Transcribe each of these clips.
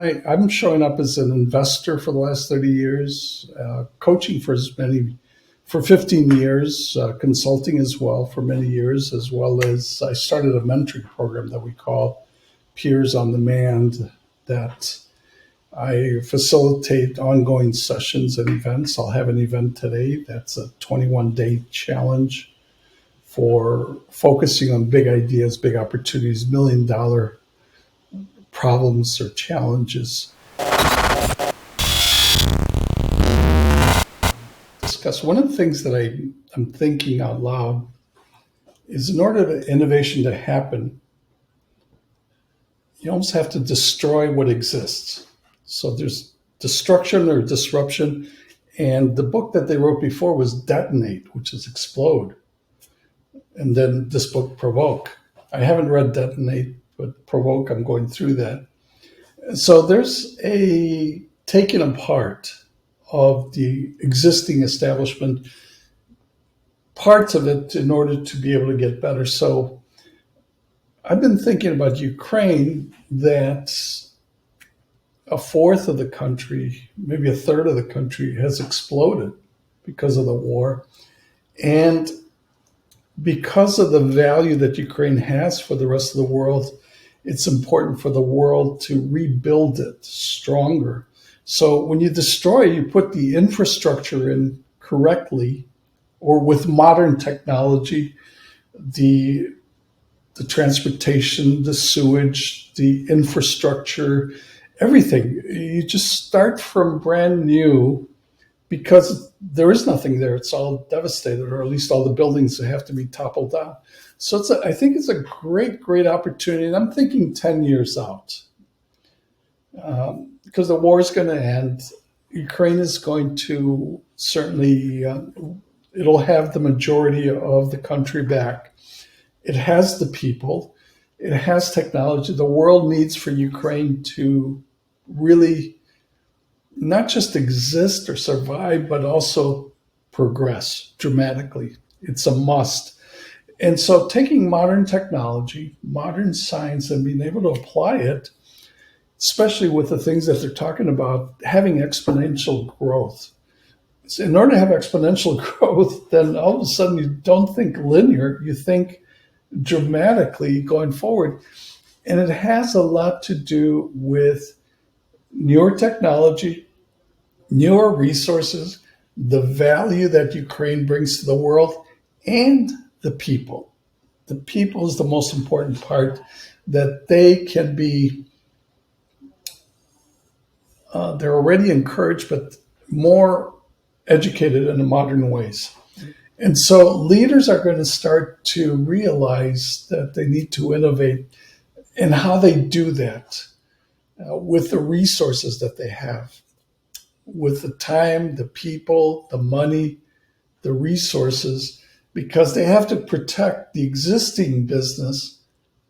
I'm showing up as an investor for the last 30 years, coaching for 15 years, consulting as well for many years, as well as I started a mentoring program that we call Peers on Demand that I facilitate ongoing sessions and events. I'll have an event today that's a 21-day challenge for focusing on big ideas, big opportunities, $1 million problems or challenges. Discuss one of the things that I'm thinking out loud is in order for innovation to happen, you almost have to destroy what exists. So there's destruction or disruption. And the book that they wrote before was Detonate, which is explode. And then this book, Provoke. I haven't read Detonate, but Provoke, I'm going through that. So there's a taking apart of the existing establishment, parts of it in order to be able to get better. So I've been thinking about Ukraine, that a fourth of the country, maybe a third of the country has exploded because of the war. And because of the value that Ukraine has for the rest of the world, it's important for the world to rebuild it stronger. So when you destroy, you put the infrastructure in correctly or with modern technology, the transportation, the sewage, the infrastructure, everything. You just start from brand new because there is nothing there. It's all devastated, or at least all the buildings have to be toppled down. So I think it's a great, great opportunity. And I'm thinking 10 years out because the war is going to end. Ukraine is going to certainly, it'll have the majority of the country back. It has the people. It has technology. The world needs for Ukraine to really not just exist or survive, but also progress dramatically. It's a must. And so taking modern technology, modern science, and being able to apply it, especially with the things that they're talking about, having exponential growth. So in order to have exponential growth, then all of a sudden you don't think linear, you think dramatically going forward. And it has a lot to do with newer technology, newer resources, the value that Ukraine brings to the world, and the people. The people is the most important part, that they can be, they're already encouraged, but more educated in the modern ways. And so leaders are going to start to realize that they need to innovate in how they do that with the resources that they have, with the time, the people, the money, the resources, because they have to protect the existing business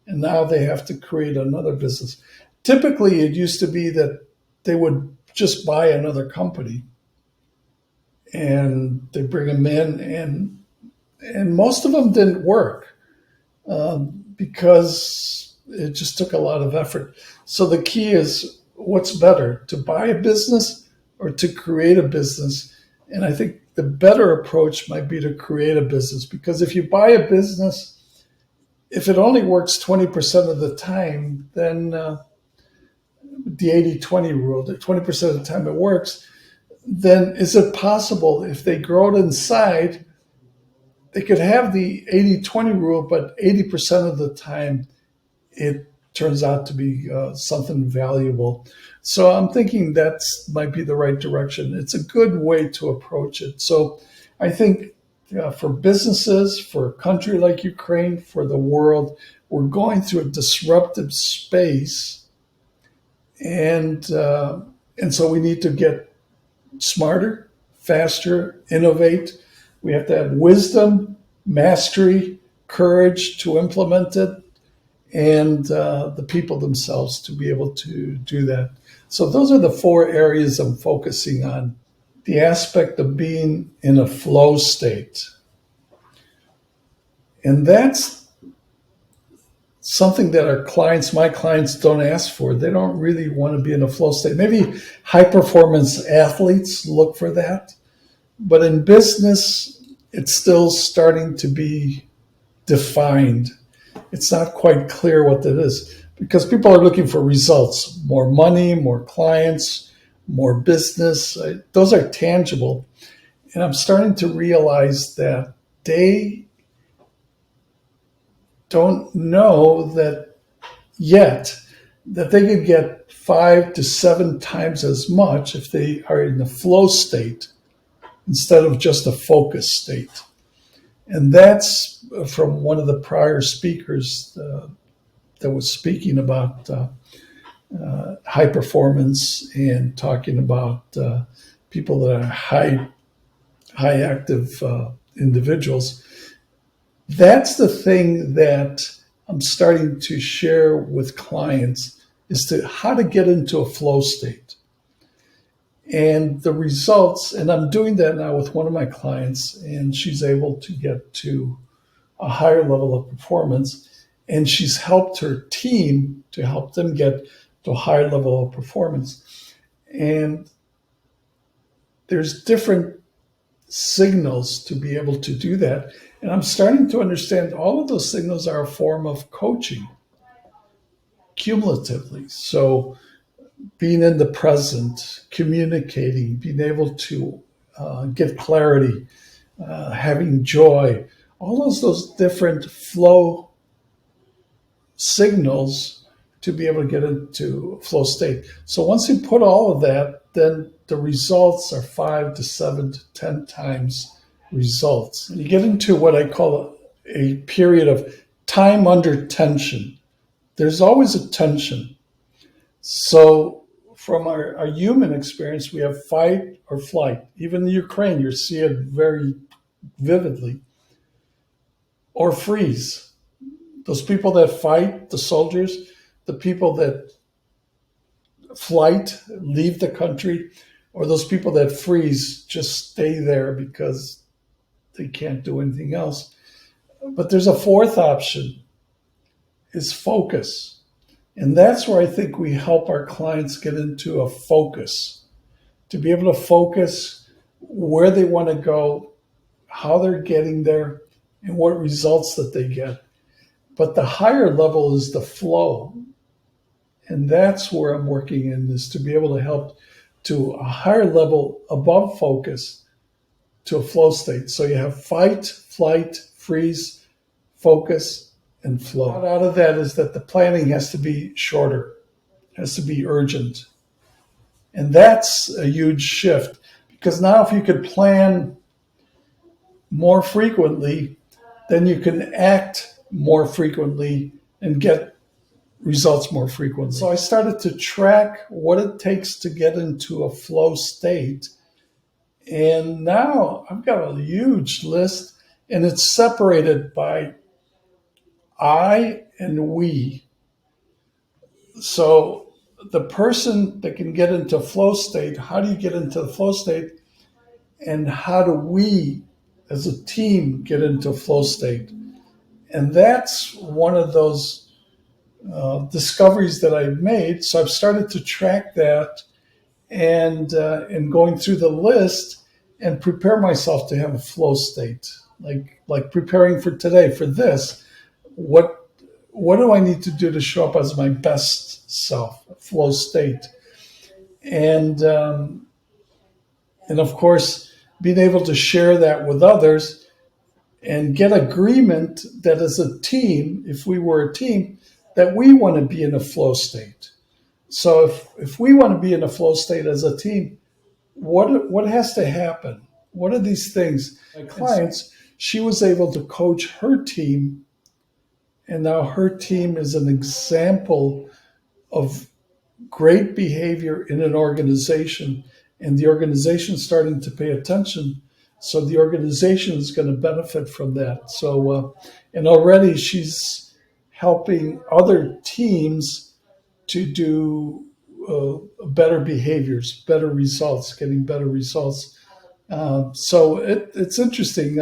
and now they have to create another business. Typically, it used to be that they would just buy another company and they bring them in, and most of them didn't work because it just took a lot of effort. So the key is, what's better, to buy a business or to create a business? And I think the better approach might be to create a business, because if you buy a business, if it only works 20% of the time, then the 80-20 rule, that 20% of the time it works, then is it possible if they grow it inside, they could have the 80-20 rule, but 80% of the time it turns out to be something valuable. So I'm thinking that might be the right direction. It's a good way to approach it. So I think for businesses, for a country like Ukraine, for the world, we're going through a disruptive space. And so we need to get smarter, faster, innovate. We have to have wisdom, mastery, courage to implement it, and the people themselves to be able to do that. So those are the 4 areas I'm focusing on. The aspect of being in a flow state. And that's something that my clients don't ask for. They don't really want to be in a flow state. Maybe high performance athletes look for that, but in business, it's still starting to be defined. It's not quite clear what that is because people are looking for results, more money, more clients, more business. Those are tangible. And I'm starting to realize that they don't know that yet that they could get 5 to 7 times as much if they are in the flow state instead of just a focus state. And that's from one of the prior speakers that was speaking about high performance and talking about people that are high active individuals. That's the thing that I'm starting to share with clients is to how to get into a flow state. And the results, and I'm doing that now with one of my clients, and she's able to get to a higher level of performance, and she's helped her team to help them get to a higher level of performance. And there's different signals to be able to do that. And I'm starting to understand all of those signals are a form of coaching cumulatively. So being in the present, communicating, being able to get clarity, having joy, all those different flow signals to be able to get into a flow state. So once you put all of that, then the results are 5 to 7 to 10 times results. And you get into what I call a period of time under tension. There's always a tension. So from our human experience, we have fight or flight. Even in Ukraine, you see it very vividly. Or freeze. Those people that fight, the soldiers, the people that flight, leave the country, or those people that freeze, just stay there because they can't do anything else. But there's a fourth option, is focus. And that's where I think we help our clients get into a focus, to be able to focus where they want to go, how they're getting there, and what results that they get. But the higher level is the flow. And that's where I'm working in, is to be able to help to a higher level above focus to a flow state. So you have fight, flight, freeze, focus, and flow. Out of that is that the planning has to be shorter, has to be urgent. And that's a huge shift, because now if you could plan more frequently, then you can act more frequently and get results more frequently. So I started to track what it takes to get into a flow state. And now I've got a huge list, and it's separated by I and we. So the person that can get into flow state, how do you get into the flow state? And how do we as a team get into flow state? And that's one of those discoveries that I've made. So I've started to track that and going through the list and prepare myself to have a flow state, like preparing for today for this. What do I need to do to show up as my best self, flow state? And of course, being able to share that with others and get agreement that as a team, if we were a team, that we want to be in a flow state. So if we want to be in a flow state as a team, what has to happen? What are these things? My clients, she was able to coach her team, and now her team is an example of great behavior in an organization, and the organization is starting to pay attention. So the organization is going to benefit from that. So, and already she's helping other teams to do better behaviors, better results, getting better results. So it's interesting.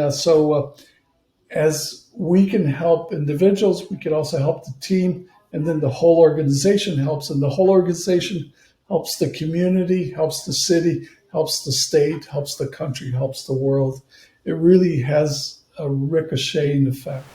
as we can help individuals, we can also help the team, and then the whole organization helps, and the whole organization helps the community, helps the city, helps the state, helps the country, helps the world. It really has a ricocheting effect.